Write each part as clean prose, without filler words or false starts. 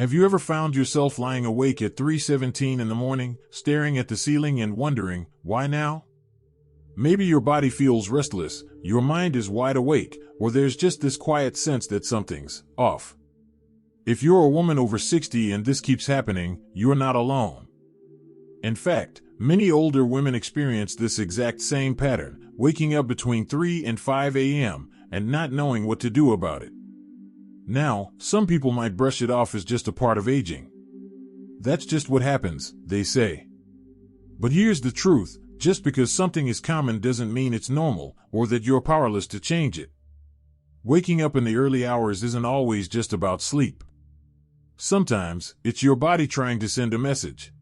Have you ever found yourself lying awake at 3:17 in the morning, staring at the ceiling and wondering, why now? Maybe your body feels restless, your mind is wide awake, or there's just this quiet sense that something's off. If you're a woman over 60 and this keeps happening, you're not alone. In fact, many older women experience this exact same pattern, waking up between 3 and 5 a.m. and not knowing what to do about it. Now, some people might brush it off as just a part of aging. That's just what happens, they say. But here's the truth, just because something is common doesn't mean it's normal, or that you're powerless to change it. Waking up in the early hours isn't always just about sleep. Sometimes, it's your body trying to send a message.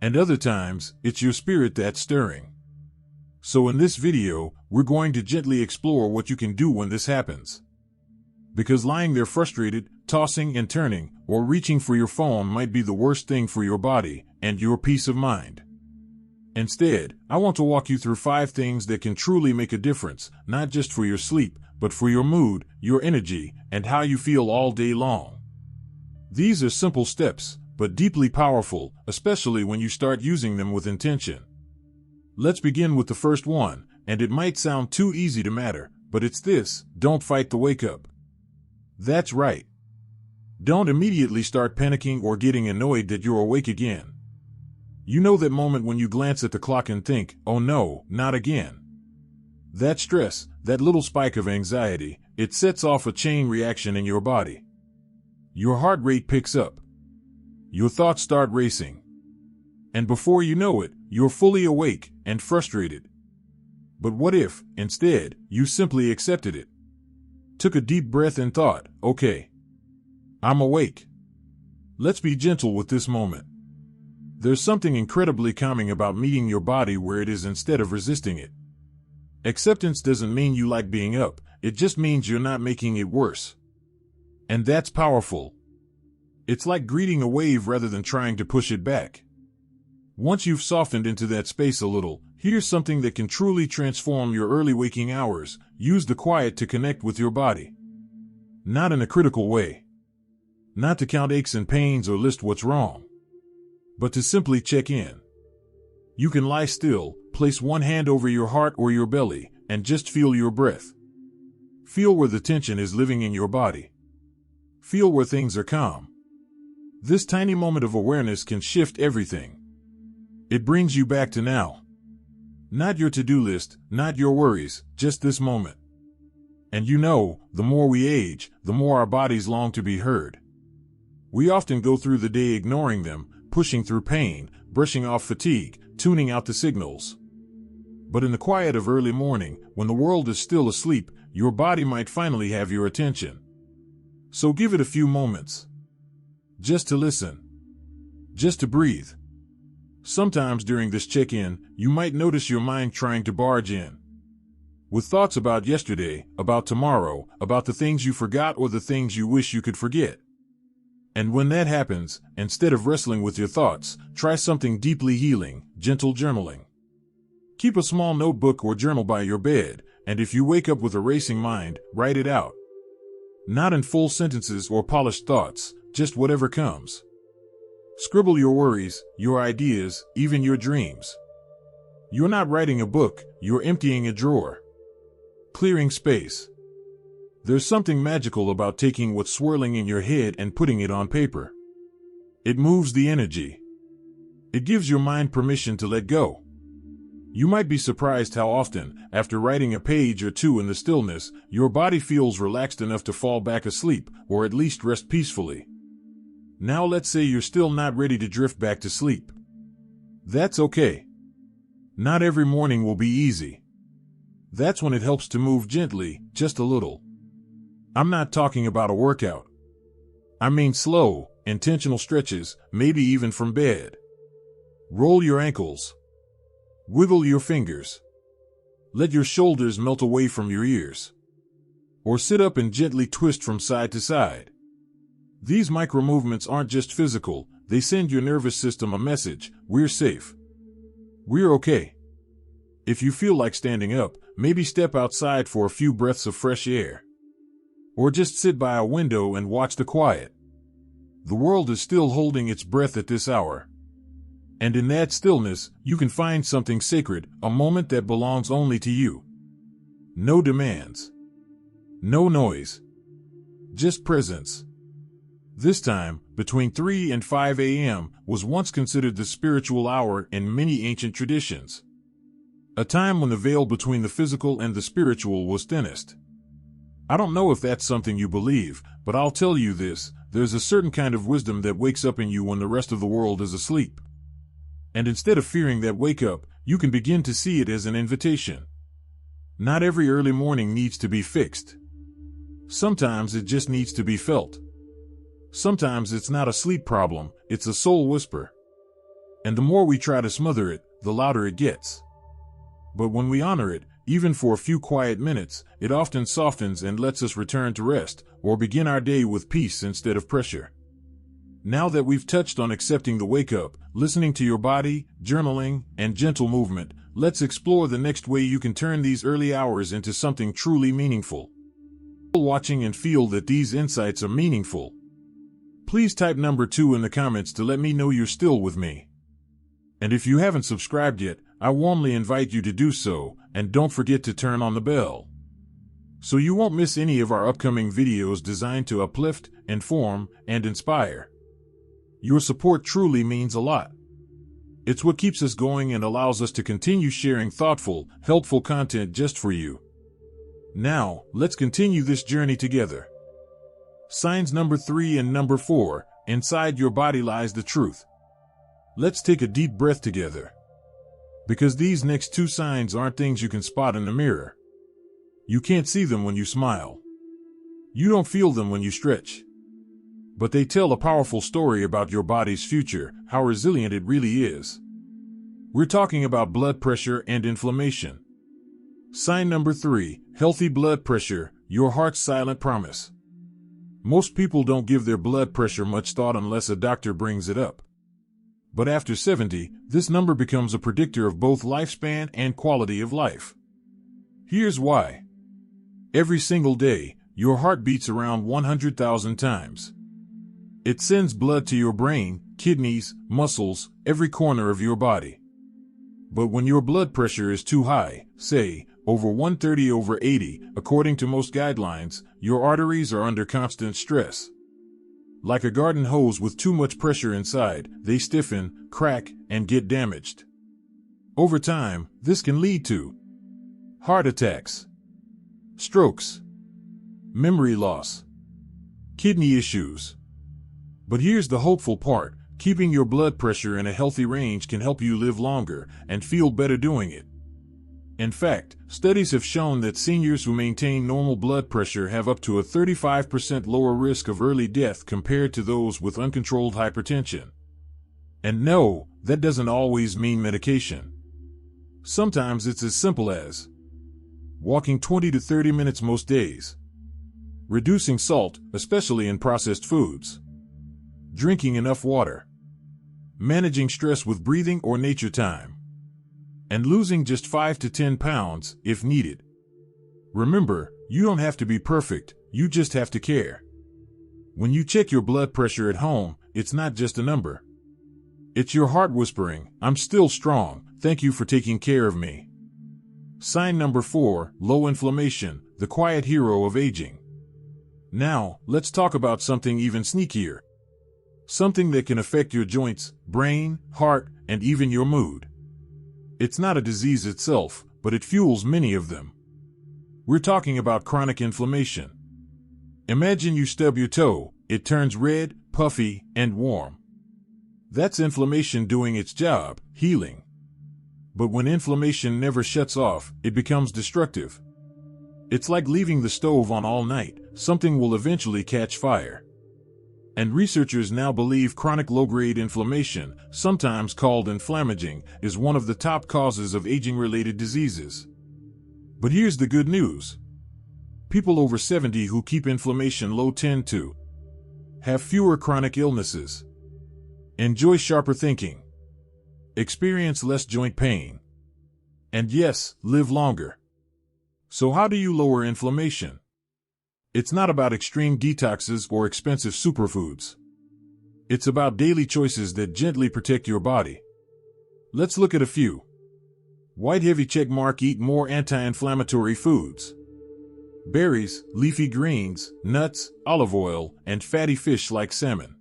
And other times, it's your spirit that's stirring. So in this video, we're going to gently explore what you can do when this happens. Because lying there frustrated, tossing and turning, or reaching for your phone might be the worst thing for your body and your peace of mind. Instead, I want to walk you through 5 things that can truly make a difference, not just for your sleep, but for your mood, your energy, and how you feel all day long. These are simple steps, but deeply powerful, especially when you start using them with intention. Let's begin with the first one, and it might sound too easy to matter, but it's this: don't fight the wake up. That's right. Don't immediately start panicking or getting annoyed that you're awake again. You know that moment when you glance at the clock and think, oh no, not again. That stress, that little spike of anxiety, it sets off a chain reaction in your body. Your heart rate picks up. Your thoughts start racing. And before you know it, you're fully awake and frustrated. But what if, instead, you simply accepted it? Took a deep breath and thought, okay, I'm awake. Let's be gentle with this moment. There's something incredibly calming about meeting your body where it is instead of resisting it. Acceptance doesn't mean you like being up, it just means you're not making it worse. And that's powerful. It's like greeting a wave rather than trying to push it back. Once you've softened into that space a little, here's something that can truly transform your early waking hours. Use the quiet to connect with your body. Not in a critical way. Not to count aches and pains or list what's wrong. But to simply check in. You can lie still, place one hand over your heart or your belly, and just feel your breath. Feel where the tension is living in your body. Feel where things are calm. This tiny moment of awareness can shift everything. It brings you back to now. Not your to-do list, not your worries, just this moment. And you know, the more we age, the more our bodies long to be heard. We often go through the day ignoring them, pushing through pain, brushing off fatigue, tuning out the signals. But in the quiet of early morning, when the world is still asleep, your body might finally have your attention. So give it a few moments. Just to listen. Just to breathe. Sometimes during this check-in, you might notice your mind trying to barge in. With thoughts about yesterday, about tomorrow, about the things you forgot or the things you wish you could forget. And when that happens, instead of wrestling with your thoughts, try something deeply healing, gentle journaling. Keep a small notebook or journal by your bed, and if you wake up with a racing mind, write it out. Not in full sentences or polished thoughts, just whatever comes. Scribble your worries, your ideas, even your dreams. You're not writing a book, you're emptying a drawer. Clearing space. There's something magical about taking what's swirling in your head and putting it on paper. It moves the energy. It gives your mind permission to let go. You might be surprised how often, after writing a page or two in the stillness, your body feels relaxed enough to fall back asleep, or at least rest peacefully. Now let's say you're still not ready to drift back to sleep. That's okay. Not every morning will be easy. That's when it helps to move gently, just a little. I'm not talking about a workout. I mean slow, intentional stretches, maybe even from bed. Roll your ankles. Wiggle your fingers. Let your shoulders melt away from your ears. Or sit up and gently twist from side to side. These micro movements aren't just physical, they send your nervous system a message: we're safe. We're okay. If you feel like standing up, maybe step outside for a few breaths of fresh air. Or just sit by a window and watch the quiet. The world is still holding its breath at this hour. And in that stillness, you can find something sacred, a moment that belongs only to you. No demands. No noise. Just presence. This time, between 3 and 5 a.m., was once considered the spiritual hour in many ancient traditions. A time when the veil between the physical and the spiritual was thinnest. I don't know if that's something you believe, but I'll tell you this, there's a certain kind of wisdom that wakes up in you when the rest of the world is asleep. And instead of fearing that wake up, you can begin to see it as an invitation. Not every early morning needs to be fixed. Sometimes it just needs to be felt. Sometimes it's not a sleep problem, it's a soul whisper. And the more we try to smother it, the louder it gets. But when we honor it, even for a few quiet minutes, it often softens and lets us return to rest, or begin our day with peace instead of pressure. Now that we've touched on accepting the wake-up, listening to your body, journaling, and gentle movement, let's explore the next way you can turn these early hours into something truly meaningful. Watching and feel that these insights are meaningful. Please type number 2 in the comments to let me know you're still with me. And if you haven't subscribed yet, I warmly invite you to do so, and don't forget to turn on the bell, so you won't miss any of our upcoming videos designed to uplift, inform, and inspire. Your support truly means a lot. It's what keeps us going and allows us to continue sharing thoughtful, helpful content just for you. Now, let's continue this journey together. Signs number 3 and number 4, inside your body lies the truth. Let's take a deep breath together. Because these next 2 signs aren't things you can spot in the mirror. You can't see them when you smile. You don't feel them when you stretch. But they tell a powerful story about your body's future, how resilient it really is. We're talking about blood pressure and inflammation. Sign number 3, healthy blood pressure, your heart's silent promise. Most people don't give their blood pressure much thought unless a doctor brings it up. But after 70, this number becomes a predictor of both lifespan and quality of life. Here's why. Every single day, your heart beats around 100,000 times. It sends blood to your brain, kidneys, muscles, every corner of your body. But when your blood pressure is too high, say, over 130/80, according to most guidelines, your arteries are under constant stress. Like a garden hose with too much pressure inside, they stiffen, crack, and get damaged. Over time, this can lead to heart attacks, strokes, memory loss, kidney issues. But here's the hopeful part, keeping your blood pressure in a healthy range can help you live longer and feel better doing it. In fact, studies have shown that seniors who maintain normal blood pressure have up to a 35% lower risk of early death compared to those with uncontrolled hypertension. And no, that doesn't always mean medication. Sometimes it's as simple as walking 20 to 30 minutes most days, reducing salt, especially in processed foods, drinking enough water, managing stress with breathing or nature time, and losing just 5 to 10 pounds if needed. Remember, you don't have to be perfect, you just have to care. When you check your blood pressure at home, it's not just a number. It's your heart whispering, "I'm still strong, thank you for taking care of me." Sign number 4, low inflammation, the quiet hero of aging. Now, let's talk about something even sneakier. Something that can affect your joints, brain, heart, and even your mood. It's not a disease itself, but it fuels many of them. We're talking about chronic inflammation. Imagine you stub your toe, it turns red, puffy, and warm. That's inflammation doing its job, healing. But when inflammation never shuts off, it becomes destructive. It's like leaving the stove on all night, something will eventually catch fire. And researchers now believe chronic low-grade inflammation, sometimes called inflammaging, is one of the top causes of aging-related diseases. But here's the good news. People over 70 who keep inflammation low tend to have fewer chronic illnesses, enjoy sharper thinking, experience less joint pain, and yes, live longer. So how do you lower inflammation? It's not about extreme detoxes or expensive superfoods. It's about daily choices that gently protect your body. Let's look at a few. White heavy check mark: eat more anti-inflammatory foods. Berries, leafy greens, nuts, olive oil, and fatty fish like salmon.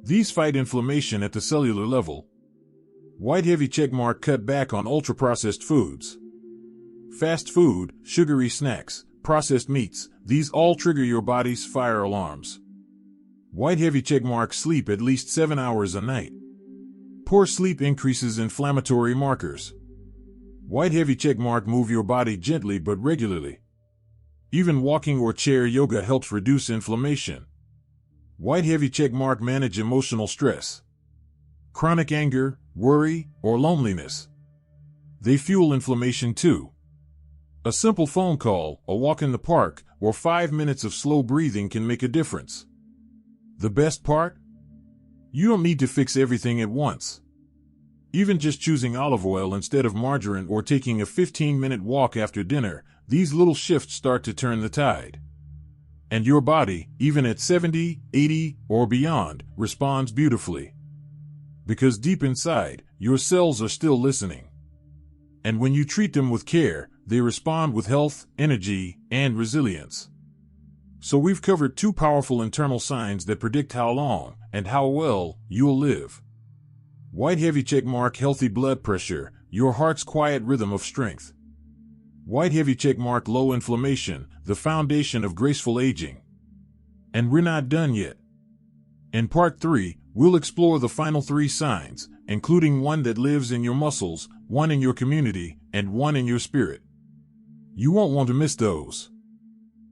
These fight inflammation at the cellular level. White heavy check mark: cut back on ultra-processed foods. Fast food, sugary snacks, processed meats, these all trigger your body's fire alarms. White heavy check mark: sleep at least 7 hours a night. Poor sleep increases inflammatory markers. White heavy check mark: move your body gently but regularly. Even walking or chair yoga helps reduce inflammation. White heavy check mark: manage emotional stress. Chronic anger, worry, or loneliness. They fuel inflammation too. A simple phone call, a walk in the park, or 5 minutes of slow breathing can make a difference. The best part? You don't need to fix everything at once. Even just choosing olive oil instead of margarine or taking a 15-minute walk after dinner, these little shifts start to turn the tide. And your body, even at 70, 80, or beyond, responds beautifully. Because deep inside, your cells are still listening. And when you treat them with care, they respond with health, energy, and resilience. So we've covered 2 powerful internal signs that predict how long and how well you'll live. White heavy check mark: healthy blood pressure, your heart's quiet rhythm of strength. White heavy check mark: low inflammation, the foundation of graceful aging. And we're not done yet. In part 3, we'll explore the final 3 signs, including one that lives in your muscles, one in your community, and one in your spirit. You won't want to miss those.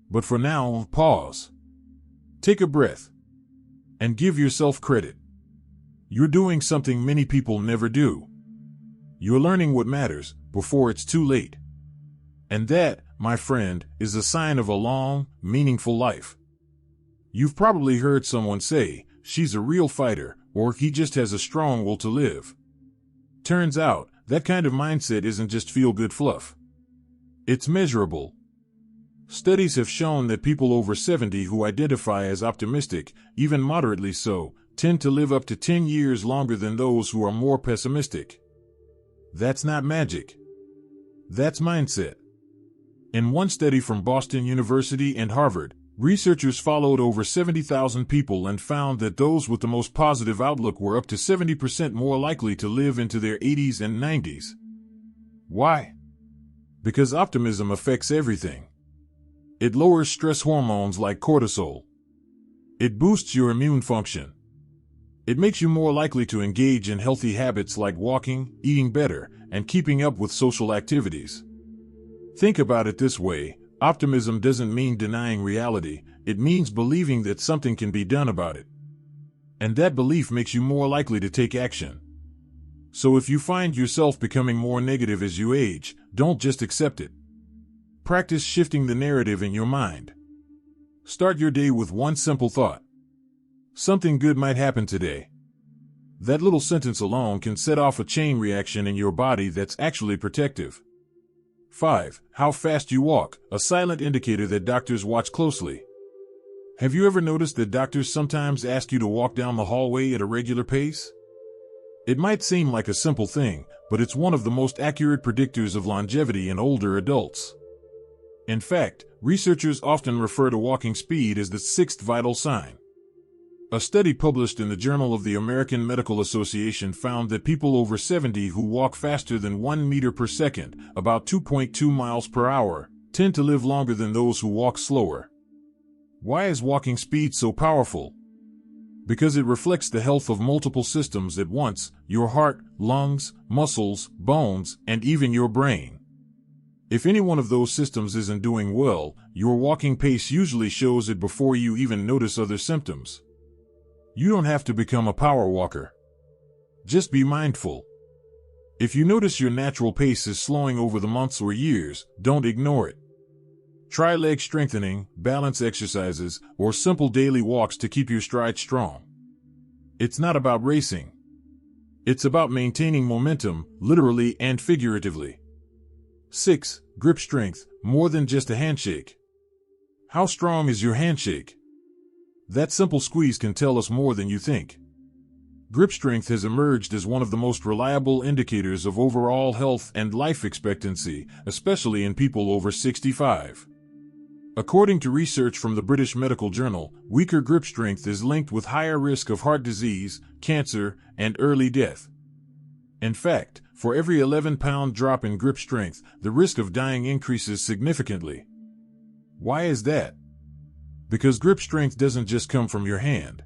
But for now, pause. Take a breath. And give yourself credit. You're doing something many people never do. You're learning what matters before it's too late. And that, my friend, is a sign of a long, meaningful life. You've probably heard someone say, "She's a real fighter," or "He just has a strong will to live." Turns out, that kind of mindset isn't just feel-good fluff. It's measurable. Studies have shown that people over 70 who identify as optimistic, even moderately so, tend to live up to 10 years longer than those who are more pessimistic. That's not magic. That's mindset. In one study from Boston University and Harvard, researchers followed over 70,000 people and found that those with the most positive outlook were up to 70% more likely to live into their 80s and 90s. Why? Because optimism affects everything. It lowers stress hormones like cortisol. It boosts your immune function. It makes you more likely to engage in healthy habits like walking, eating better, and keeping up with social activities. Think about it this way: optimism doesn't mean denying reality, it means believing that something can be done about it. And that belief makes you more likely to take action. So if you find yourself becoming more negative as you age, don't just accept it. Practice shifting the narrative in your mind. Start your day with one simple thought. Something good might happen today. That little sentence alone can set off a chain reaction in your body that's actually protective. 5. How fast you walk, a silent indicator that doctors watch closely. Have you ever noticed that doctors sometimes ask you to walk down the hallway at a regular pace? It might seem like a simple thing, but it's one of the most accurate predictors of longevity in older adults. In fact, researchers often refer to walking speed as the 6th vital sign. A study published in the Journal of the American Medical Association found that people over 70 who walk faster than 1 meter per second, about 2.2 miles per hour, tend to live longer than those who walk slower. Why is walking speed so powerful? Because it reflects the health of multiple systems at once: your heart, lungs, muscles, bones, and even your brain. If any one of those systems isn't doing well, your walking pace usually shows it before you even notice other symptoms. You don't have to become a power walker. Just be mindful. If you notice your natural pace is slowing over the months or years, don't ignore it. Try leg strengthening, balance exercises, or simple daily walks to keep your stride strong. It's not about racing. It's about maintaining momentum, literally and figuratively. 6. Grip strength, more than just a handshake. How strong is your handshake? That simple squeeze can tell us more than you think. Grip strength has emerged as one of the most reliable indicators of overall health and life expectancy, especially in people over 65. According to research from the British Medical Journal, weaker grip strength is linked with higher risk of heart disease, cancer, and early death. In fact, for every 11-pound drop in grip strength, the risk of dying increases significantly. Why is that? Because grip strength doesn't just come from your hand.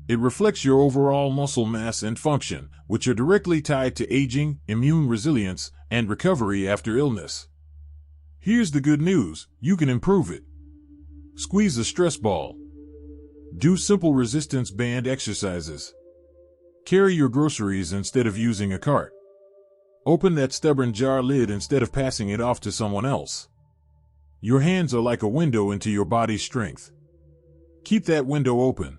It reflects your overall muscle mass and function, which are directly tied to aging, immune resilience, and recovery after illness. Here's the good news: you can improve it. Squeeze a stress ball. Do simple resistance band exercises. Carry your groceries instead of using a cart. Open that stubborn jar lid instead of passing it off to someone else. Your hands are like a window into your body's strength. Keep that window open.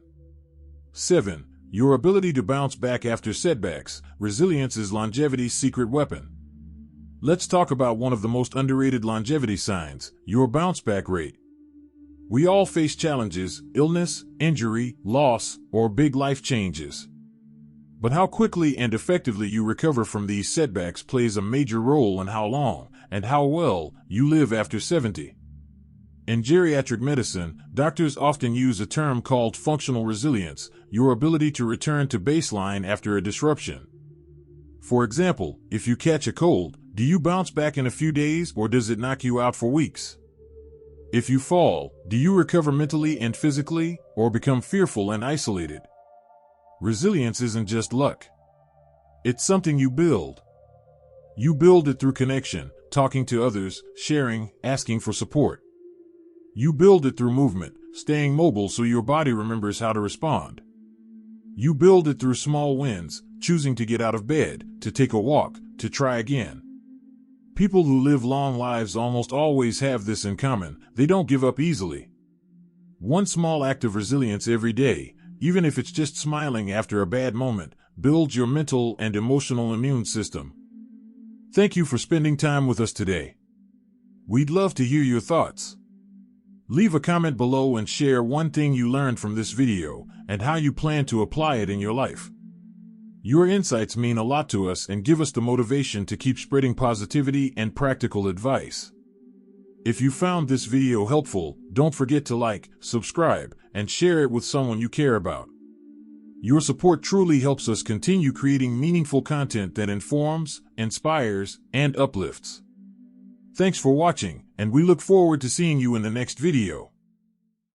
7. Your ability to bounce back after setbacks. Resilience is longevity's secret weapon. Let's talk about one of the most underrated longevity signs: your bounce back rate. We all face challenges: illness, injury, loss, or big life changes. But how quickly and effectively you recover from these setbacks plays a major role in how long and how well you live after 70. In geriatric medicine, doctors often use a term called functional resilience, your ability to return to baseline after a disruption. For example, if you catch a cold, do you bounce back in a few days, or does it knock you out for weeks? If you fall, do you recover mentally and physically, or become fearful and isolated? Resilience isn't just luck. It's something you build. You build it through connection, talking to others, sharing, asking for support. You build it through movement, staying mobile so your body remembers how to respond. You build it through small wins, choosing to get out of bed, to take a walk, to try again. People who live long lives almost always have this in common: they don't give up easily. One small act of resilience every day, even if it's just smiling after a bad moment, builds your mental and emotional immune system. Thank you for spending time with us today. We'd love to hear your thoughts. Leave a comment below and share one thing you learned from this video and how you plan to apply it in your life. Your insights mean a lot to us and give us the motivation to keep spreading positivity and practical advice. If you found this video helpful, don't forget to like, subscribe, and share it with someone you care about. Your support truly helps us continue creating meaningful content that informs, inspires, and uplifts. Thanks for watching, and we look forward to seeing you in the next video.